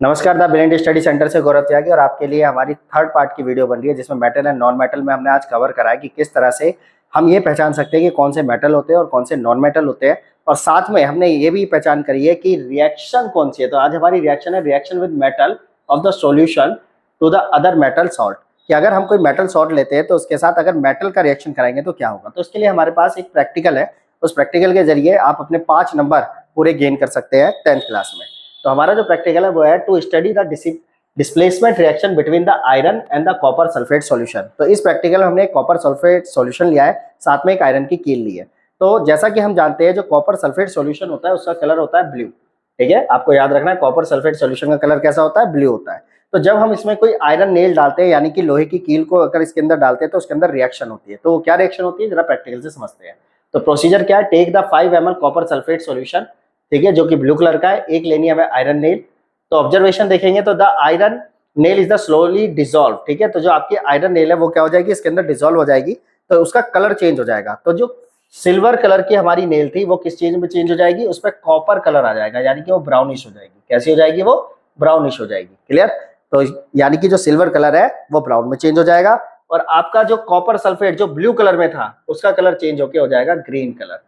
नमस्कार, the brilliant study centre से गौरव त्यागी और आपके लिए हमारी थर्ड पार्ट की वीडियो बन रही है जिसमें मेटल एंड नॉन मेटल में हमने आज कवर करा है कि किस तरह से हम ये पहचान सकते हैं कि कौन से मेटल होते हैं और कौन से नॉन मेटल होते हैं। और साथ में हमने ये भी पहचान करी है कि रिएक्शन कौन सी है। तो आज हमारी रिएक्शन है reaction with metal of the solution to the other metal salt, कि अगर हम कोई मेटल सॉल्ट लेते हैं तो उसके साथ अगर मेटल का रिएक्शन कराएंगे तो क्या होगा। तो उसके लिए हमारे पास एक प्रैक्टिकल है, उस प्रैक्टिकल के जरिए आप अपने 5 नंबर पूरे गेन कर सकते हैं 10th क्लास में। तो हमारा जो प्रैक्टिकल है वो है to study the displacement reaction between the iron and the copper sulphate solution. तो इस प्रैक्टिकल में हमने कॉपर सल्फेट सॉल्यूशन लिया है, साथ में एक आयरन की कील ली है। तो जैसा कि हम जानते हैं जो कॉपर सल्फेट सॉल्यूशन होता है उसका कलर होता है ब्लू। ठीक है, आपको याद रखना है कॉपर सल्फेट सॉल्यूशन का कलर कैसा होता है, ब्लू होता है। तो जब हम इसमें कोई आयरन नेल डालते हैं यानी कि लोहे की कील को अगर इसके अंदर डालते हैं तो उसके अंदर रिएक्शन होती है। तो क्या रिएक्शन होती है जरा प्रैक्टिकल से समझते हैं। तो प्रोसीजर क्या है, take the 5 ml copper sulphate solution, ठीक है, जो कि ब्लू कलर का है। एक लेनी है हमें आयरन नेल। तो ऑब्जर्वेशन देखेंगे तो the iron nail is the slowly dissolve. ठीक है, तो जो आपकी आयरन नेल है वो क्या हो जाएगी, इसके अंदर डिसॉल्व हो जाएगी, तो उसका कलर चेंज हो जाएगा। तो जो सिल्वर कलर की हमारी नेल थी वो किस चीज में चेंज हो जाएगी, उस पर कॉपर कलर आ जाएगा, यानी कि वो ब्राउनिश हो जाएगी। कैसी हो जाएगी, वो ब्राउनिश हो जाएगी। क्लियर। तो यानी कि जो सिल्वर कलर है वो ब्राउन में चेंज हो जाएगा और आपका जो कॉपर सल्फेट जो ब्लू कलर में था उसका कलर चेंज होकर हो जाएगा ग्रीन कलर,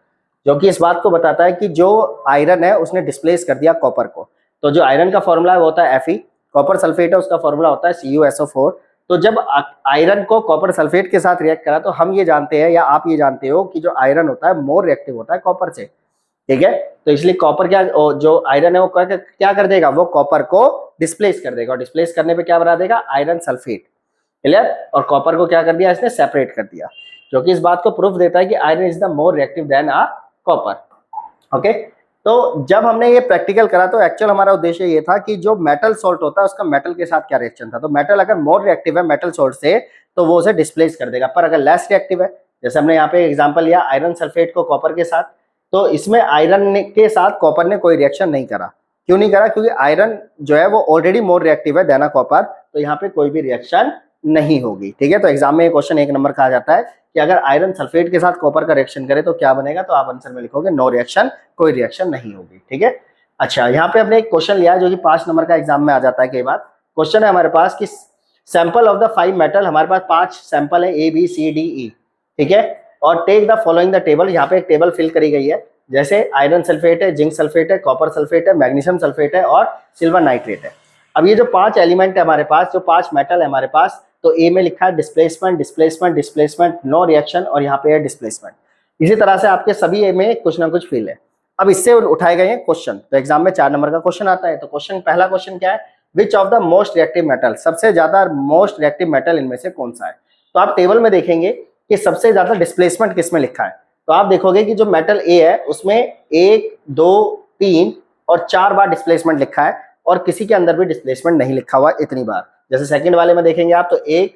जो कि इस बात को बताता है कि जो आयरन है उसने डिस्प्लेस कर दिया कॉपर को। तो जो आयरन का फॉर्मूला है वो होता है Fe, कॉपर सल्फेट है उसका फॉर्मूला होता है CuSO4। तो जब आयरन को कॉपर सल्फेट के साथ रिएक्ट करा तो हम ये जानते हैं या आप ये जानते हो कि जो आयरन होता है मोर रिएक्टिव होता है कॉपर से। ठीक है, तो इसलिए कॉपर क्या, जो आयरन है वो क्या कर देगा, वो कॉपर को डिस्प्लेस कर देगा और डिस्प्लेस करने पे क्या बना देगा, आयरन सल्फेट। क्लियर। और कॉपर को क्या कर दिया, इसने सेपरेट कर दिया, जो कि इस बात को प्रूफ देता है कि iron is the more reactive than copper. Okay, तो जब हमने ये प्रैक्टिकल करा तो एक्चुअल हमारा उद्देश्य ये था कि जो मेटल सॉल्ट होता है उसका मेटल के साथ क्या रिएक्शन था। तो मेटल अगर मोर रिएक्टिव है मेटल सॉल्ट से तो वो उसे डिस्प्लेस कर देगा, पर अगर लेस रिएक्टिव है, जैसे हमने यहाँ पे एग्जांपल लिया आयरन सल्फेट को कॉपर के साथ, तो इसमें आयरन के साथ कॉपर ने कोई रिएक्शन नहीं करा। क्यों नहीं करा, क्योंकि आयरन जो है वो ऑलरेडी मोर रिएक्टिव है देन कॉपर, तो यहाँ पे कोई भी रिएक्शन नहीं होगी। ठीक है, तो एग्जाम में क्वेश्चन 1 नंबर कहा जाता है कि अगर आयरन सल्फेट के साथ कॉपर का रिएक्शन करे तो क्या बनेगा, तो आप आंसर में लिखोगे नो रिएक्शन, कोई रिएक्शन नहीं होगी। ठीक है। अच्छा, यहाँ पे हमने एक क्वेश्चन लिया है जो कि 5 नंबर का एग्जाम में आ जाता है कई बार। क्वेश्चन है हमारे पास कि सैंपल ऑफ द 5 मेटल, हमारे पास 5 सैंपल है ABCDE। ठीक है, और take the following the table, यहाँ पे एक टेबल फिल करी गई है, जैसे आयरन सल्फेट है, जिंक सल्फेट है, कॉपर सल्फेट है, मैग्नीशियम सल्फेट है और सिल्वर नाइट्रेट है। अब ये जो 5 एलिमेंट है हमारे पास, जो 5 मेटल है हमारे पास, तो ए में लिखा है displacement displacement displacement, no reaction, और यहाँ पे है डिस्प्लेसमेंट। इसी तरह से आपके सभी ए में कुछ ना कुछ फिल है। अब इससे उठाए गए हैं क्वेश्चन, तो एग्जाम में 4 नंबर का क्वेश्चन आता है। तो क्वेश्चन, पहला क्वेश्चन क्या है, which of the most reactive metal, सबसे ज्यादा मोस्ट रिएक्टिव मेटल इनमें से कौन सा है। तो आप टेबल में देखेंगे कि सबसे ज्यादा डिस्प्लेसमेंट किसमें लिखा है, तो आप देखोगे कि जो मेटल ए है उसमें 1 2 3 और 4 बार डिस्प्लेसमेंट लिखा है और किसी के अंदर भी डिस्प्लेसमेंट नहीं लिखा हुआ इतनी बार। जैसे सेकंड वाले में देखेंगे आप तो 1,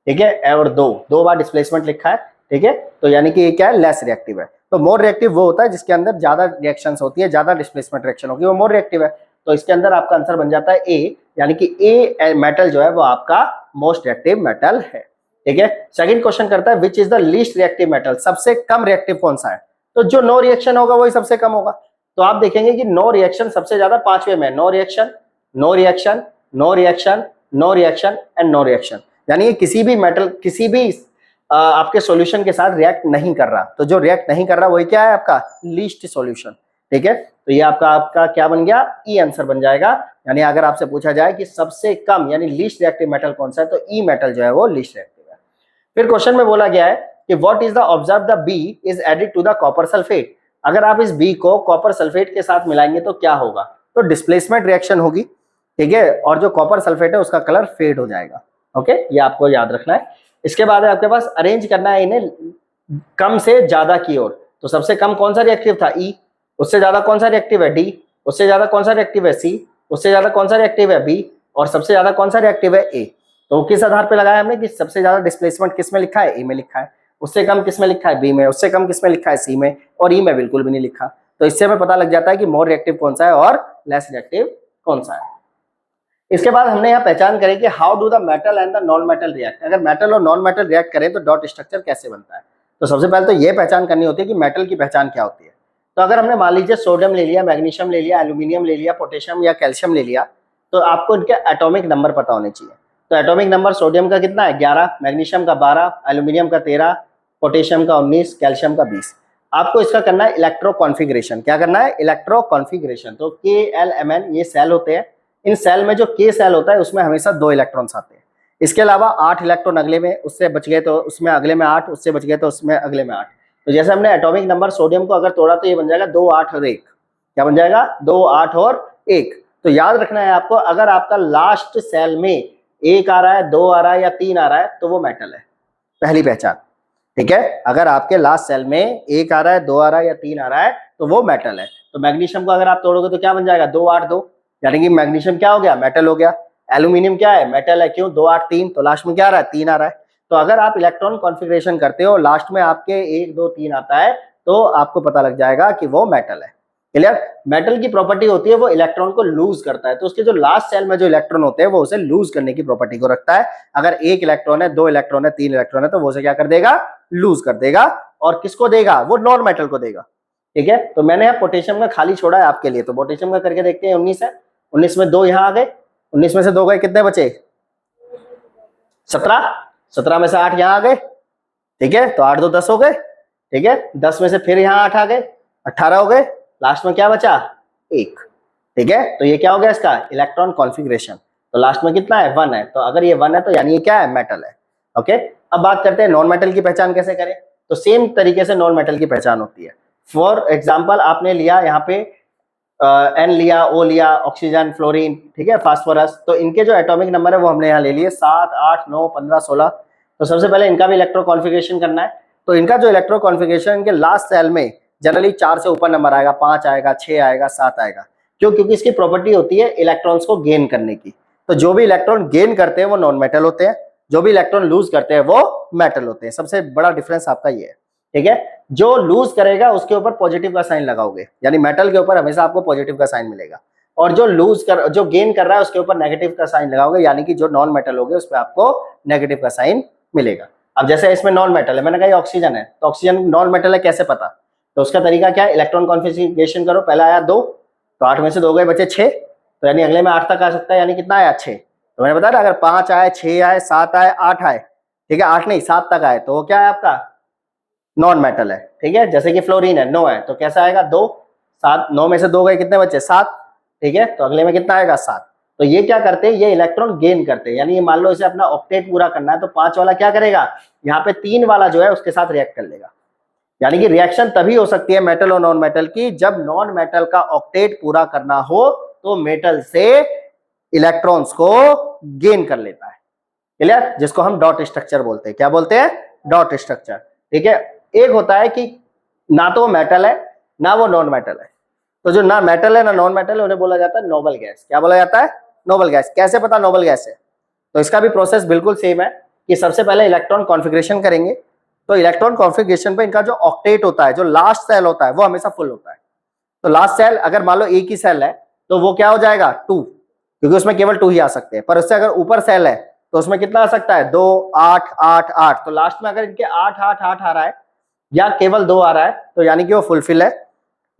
ठीक है, और 2 बार डिस्प्लेसमेंट लिखा है। ठीक है, तो यानी कि ये क्या है, लेस रिएक्टिव है। तो मोर रिएक्टिव वो होता है जिसके अंदर ज्यादा रिएक्शंस होती है, ज्यादा डिस्प्लेसमेंट रिएक्शन होगी, वो मोर रिएक्टिव है। तो इसके अंदर आपका आंसर बन जाता है ए, यानी कि ए मेटल जो है वो आपका मोस्ट रिएक्टिव मेटल है। ठीक है, सेकंड क्वेश्चन करता है which is the least reactive metal, सबसे कम रिएक्टिव कौन सा है। तो जो नो रिएक्शन होगा वही सबसे कम होगा। तो आप देखेंगे कि नो रिएक्शन सबसे ज्यादा 5वें में, no reaction no reaction no reaction no reaction and no reaction, यानी कि किसी भी मेटल किसी भी आपके सॉल्यूशन के साथ रिएक्ट नहीं कर रहा। तो जो रिएक्ट नहीं कर रहा वही क्या है, आपका लीस्ट सॉल्यूशन। ठीक है, तो ये आपका क्या बन गया, ई आंसर बन जाएगा। यानी अगर आपसे पूछा जाए कि सबसे कम यानी लीस्ट रिएक्टिव मेटल कौन सा है, तो ई मेटल जो है वो लीस्ट रिएक्टिव है। फिर क्वेश्चन में बोला गया है कि what is the observe the B is added to the copper sulphate, अगर आप इस बी को कॉपर सल्फेट के साथ मिलाएंगे तो क्या होगा, तो डिस्प्लेसमेंट रिएक्शन होगी। ठीक है, और जो कॉपर सल्फेट है उसका कलर फेड हो जाएगा। ओके, ये आपको याद रखना है। इसके बाद है आपके पास अरेंज करना है इन्हें कम से ज्यादा की ओर। तो सबसे कम कौन सा रिएक्टिव था, ई, उससे ज्यादा कौन सा रिएक्टिव है, डी, उससे ज्यादा कौन सा रिएक्टिव है, सी, उससे ज्यादा कौन सा रिएक्टिव है, बी, और सबसे ज्यादा कौन सा रिएक्टिव है, ए। तो किस आधार पे लगाया हमने कि सबसे ज्यादा डिस्प्लेसमेंट किस में लिखा है, ए में लिखा है, उससे कम किस में लिखा है, बी में, उससे कम किस में लिखा है, सी में, और ई में बिल्कुल भी नहीं लिखा। तो इससे हमें पता लग जाता है कि मोर रिएक्टिव कौन सा है और लेस रिएक्टिव कौन सा है। इसके बाद हमने यहाँ पहचान करें कि how do the metal and the non metal react, अगर मेटल और नॉन मेटल रिएक्ट करें तो डॉट स्ट्रक्चर कैसे बनता है। तो सबसे पहले तो ये पहचान करनी होती है कि मेटल की पहचान क्या होती है। तो अगर हमने मान लीजिए सोडियम ले लिया, मैग्नीशियम ले लिया, एल्यूमिनियम ले लिया, पोटेशियम या कैल्शियम ले लिया, तो आपको इनके एटॉमिक नंबर पता होने चाहिए। तो एटॉमिक नंबर सोडियम का कितना है 11, मैग्नीशियम का 12, एल्यूमिनियम का 13, पोटेशियम का 19, कैल्शियम का 20। आपको इसका करना है इलेक्ट्रो कॉन्फ़िगरेशन। क्या करना है? Electro configuration. तो KLMN ये सेल होते हैं। इन सेल में जो K सेल होता है उसमें हमेशा 2 इलेक्ट्रॉन्स आते हैं। इसके अलावा 8 इलेक्ट्रॉन अगले में, उससे बच गए तो उसमें अगले में 8, उससे बच गए तो उसमें अगले में 8। तो जैसे हमने एटॉमिक नंबर सोडियम को अगर तोड़ा तो ये बन जाएगा 2, 8 और 1। क्या बन जाएगा? 2, 8 और 1। तो याद रखना है आपको, अगर आपका लास्ट सेल में 1 आ रहा है, 2 आ रहा है या 3 आ रहा है तो वो मेटल है। पहली पहचान, ठीक है। अगर आपके लास्ट सेल में 1 आ रहा है, 2 आ रहा है या 3 आ रहा है तो वो मेटल है। तो मैग्नीशियम को अगर आप तोड़ोगे तो क्या बन जाएगा? 2, 8, 2, यानी कि मैग्नीशियम क्या हो गया? मेटल हो गया। एल्यूमिनियम क्या है? मेटल है। क्यों? 2, 8, 3, तो लास्ट में क्या आ रहा है? 3 आ रहा है। तो अगर आप इलेक्ट्रॉन कॉन्फ़िगरेशन करते हो, लास्ट में आपके 1, 2, 3 आता है तो आपको पता लग जाएगा कि वो मेटल है। क्लियर? मेटल की प्रॉपर्टी होती है वो इलेक्ट्रॉन को लूज करता है। तो उसके जो लास्ट सेल में जो इलेक्ट्रॉन होते हैं वो उसे लूज करने की प्रॉपर्टी को रखता है। अगर 1 इलेक्ट्रॉन है, 2 इलेक्ट्रॉन है, 3 इलेक्ट्रॉन है तो वो उसे क्या कर देगा? लूज कर देगा। और किसको देगा? वो नॉन मेटल को देगा। ठीक है। तो मैंने यहाँ पोटेशियम का खाली छोड़ा है आपके लिए, तो पोटेशियम का करके देखते हैं। 19 है, 19 में 2 यहाँ आ गए, 19 में से 2 गए, कितने बचे? 17, 17 में से 8 यहाँ आ गए। ठीक है, तो 8, 2, 10 हो गए। ठीक है, 10 में से फिर यहाँ 8 आ गए, 18 हो गए। लास्ट में क्या बचा? 1। ठीक है, तो ये क्या हो गया इसका? Electron configuration. तो लास्ट में कितना है? 1 है। तो अगर ये 1 है तो यानी ये क्या है? मेटल है। ओके, अब बात करते हैं नॉन मेटल की पहचान कैसे करें। तो सेम तरीके से नॉन मेटल की पहचान होती है। फॉर एग्जाम्पल आपने लिया यहाँ पे N लिया, O लिया, ऑक्सीजन, फ्लोरीन, ठीक है, फास्फोरस। तो इनके जो एटॉमिक नंबर है वो हमने यहाँ ले लिए 7, 8, 9, 15, 16। तो सबसे पहले इनका भी इलेक्ट्रो कॉन्फ़िगरेशन करना है। तो इनका जो इलेक्ट्रो कॉन्फ़िगरेशन, इनके लास्ट सेल में जनरली 4 से ऊपर नंबर आएगा, 5 आएगा, 6 आएगा, 7 आएगा। क्यों? क्योंकि इसकी प्रॉपर्टी होती है इलेक्ट्रॉन्स को गेन करने की। तो जो भी इलेक्ट्रॉन गेन करते हैं वो नॉन मेटल होते हैं, जो भी इलेक्ट्रॉन लूज करते हैं वो मेटल होते हैं। सबसे बड़ा डिफरेंस आपका ये है। ठीक है, जो लूज करेगा उसके ऊपर पॉजिटिव का साइन लगाओगे, यानी मेटल के ऊपर हमेशा आपको पॉजिटिव का साइन मिलेगा। और जो गेन कर रहा है उसके ऊपर नेगेटिव का साइन लगाओगे, यानी कि जो नॉन मेटल होगे उस पर आपको नेगेटिव का साइन मिलेगा। अब जैसे इसमें नॉन मेटल है, मैंने कहा ये ऑक्सीजन है, तो ऑक्सीजन नॉन मेटल है, कैसे पता? तो उसका तरीका क्या है? इलेक्ट्रॉन कॉन्फ़िगरेशन करो। पहला आया 2, तो 8 में से 2 गए, बचे 6, तो यानी अगले में 8 तक आ सकता है, यानी कितना आया? 6। तो मैंने बताया अगर 5 आए, 6 आए, 7 आए, 8 आए, ठीक है, 8 नहीं 7 तक आए तो वो क्या है आपका? नॉन मेटल है। ठीक है, जैसे कि फ्लोरीन है, 9 है, तो कैसा आएगा? 2, 7, 9 में से 2 गए, कितने बचे? 7। ठीक है, तो अगले में कितना आएगा? 7। तो ये क्या करते हैं? ये इलेक्ट्रॉन गेन करते हैं। यानी ये मान लो इसे अपना ऑक्टेट पूरा करना है तो 5 वाला क्या करेगा? यहाँ पे 3 वाला जो है उसके साथ रिएक्ट कर लेगा। यानी कि रिएक्शन तभी हो सकती है मेटल और नॉन मेटल की, जब नॉन मेटल का ऑक्टेट पूरा करना हो तो मेटल से इलेक्ट्रॉन्स को गेन कर लेता है। क्लियर? जिसको हम डॉट स्ट्रक्चर बोलते हैं। क्या बोलते हैं? Dot structure. ठीक है, एक होता है कि ना तो वो मेटल है ना वो नॉन मेटल है। तो जो ना मेटल है ना नॉन मेटल है उन्हें बोला जाता है नोबल गैस। क्या बोला जाता है? Noble gas. कैसे पता नोबल गैस है? तो इसका भी प्रोसेस बिल्कुल सेम है कि सबसे पहले इलेक्ट्रॉन कॉन्फ़िगरेशन करेंगे। तो इलेक्ट्रॉन कॉन्फ़िगरेशन पे इनका जो ऑक्टेट होता है, जो लास्ट सेल होता है, वो हमेशा फुल होता है। तो लास्ट सेल अगर मान लो एक ही सेल है तो वो क्या हो जाएगा? 2, क्योंकि उसमें केवल 2 ही आ सकते हैं। पर उससे अगर ऊपर सेल है तो उसमें कितना आ सकता है? 2, 8, 8, 8। तो लास्ट में अगर इनके 8, 8, 8 आ रहा है या केवल 2 आ रहा है तो यानी कि वो फुलफिल है।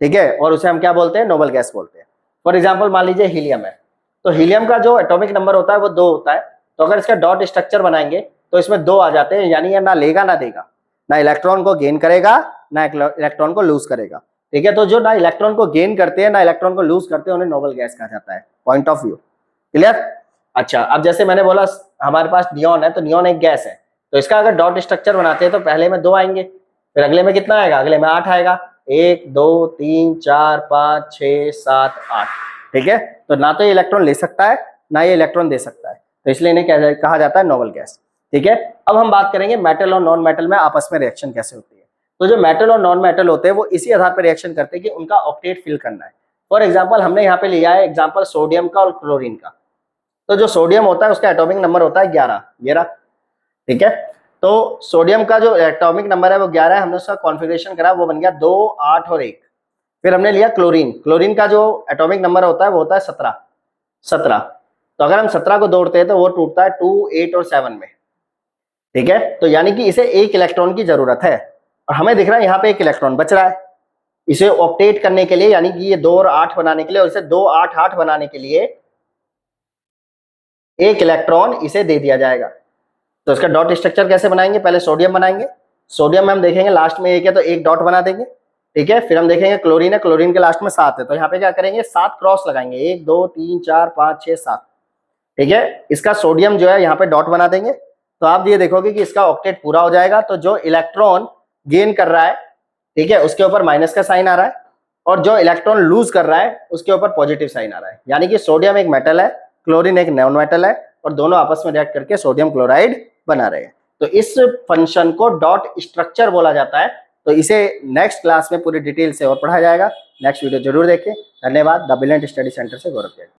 ठीक है, और उसे हम क्या बोलते हैं? नोबल गैस बोलते हैं। फॉर एग्जाम्पल मान लीजिए हीलियम है, तो हीलियम का जो एटॉमिक नंबर होता है वो 2 होता है। तो अगर इसका डॉट स्ट्रक्चर बनाएंगे तो इसमें 2 आ जाते हैं, यानी ये ना लेगा ना देगा, ना इलेक्ट्रॉन को गेन करेगा ना इलेक्ट्रॉन को लूज करेगा। ठीक है, तो जो ना इलेक्ट्रॉन को गेन करते हैं ना इलेक्ट्रॉन को लूज करते हैं उन्हें नोबल गैस कहा जाता है। Point of view clear? अच्छा, अब जैसे मैंने बोला हमारे पास नियॉन है, तो नियॉन एक गैस है, तो इसका अगर डॉट स्ट्रक्चर बनाते हैं तो पहले में 2 आएंगे, फिर अगले में कितना आएगा? अगले में 8 आएगा। 1, 2, 3, 4, 5, 6, 7, 8। ठीक है, तो ना तो ये इलेक्ट्रॉन ले सकता है ना ये इलेक्ट्रॉन दे सकता है, तो इसलिए इन्हें कहा जाता है नोबल गैस। ठीक है, अब हम बात करेंगे मेटल और नॉन मेटल में आपस में रिएक्शन कैसे होती है। तो जो मेटल और नॉन मेटल होते हैं वो इसी आधार पर रिएक्शन करते हैं कि उनका ऑक्टेट फिल करना है। फॉर एग्जाम्पल हमने यहाँ पे लिया है एग्जाम्पल सोडियम का और क्लोरीन का। तो जो सोडियम होता है उसका एटॉमिक नंबर होता है 11, ये रहा। ठीक है, तो सोडियम का जो एटॉमिक नंबर है वो 11 है, हमने उसका कॉन्फ़िगरेशन करा, वो बन गया 2, 8 और 1। फिर हमने लिया क्लोरीन। क्लोरीन का जो एटॉमिक नंबर होता है वो होता है 17। तो अगर हम 17 को तोड़ते हैं तो वो टूटता है 2, 8 और 7 में। ठीक है, तो यानी कि इसे 1 इलेक्ट्रॉन की जरूरत है और हमें दिख रहा है यहाँ पे 1 इलेक्ट्रॉन बच रहा है। इसे ऑक्टेट करने के लिए, यानी कि ये 2 और 8 बनाने के लिए, और इसे 2, 8, 8 बनाने के लिए एक इलेक्ट्रॉन इसे दे दिया जाएगा। तो इसका डॉट स्ट्रक्चर कैसे बनाएंगे, पहले सोडियम बनाएंगे, सोडियम में हम देखेंगे लास्ट में एक है तो एक डॉट बना देंगे, ठीक है। फिर हम देखेंगे क्लोरीन है, क्लोरीन के लास्ट में 7 है, तो यहाँ पे क्या करेंगे 7 क्रॉस लगाएंगे, 1 2 3 4 5 6 7, ठीक है। इसका सोडियम जो है यहाँ पे डॉट बना देंगे, तो आप ये देखोगे कि इसका ऑक्टेट पूरा हो जाएगा। तो जो इलेक्ट्रॉन गेन कर रहा है, ठीक है, उसके ऊपर माइनस का साइन आ रहा है, और जो इलेक्ट्रॉन लूज कर रहा है उसके ऊपर पॉजिटिव साइन आ रहा है। यानी कि सोडियम एक मेटल है, क्लोरीन एक नॉन मेटल है, और दोनों आपस में रिएक्ट करके सोडियम क्लोराइड बना रहे हैं। तो इस फंक्शन को डॉट स्ट्रक्चर बोला जाता है। तो इसे नेक्स्ट क्लास में पूरी डिटेल से और पढ़ा जाएगा। नेक्स्ट वीडियो जरूर देखें। धन्यवाद। द ब्रिलियंट स्टडी सेंटर से गौरव।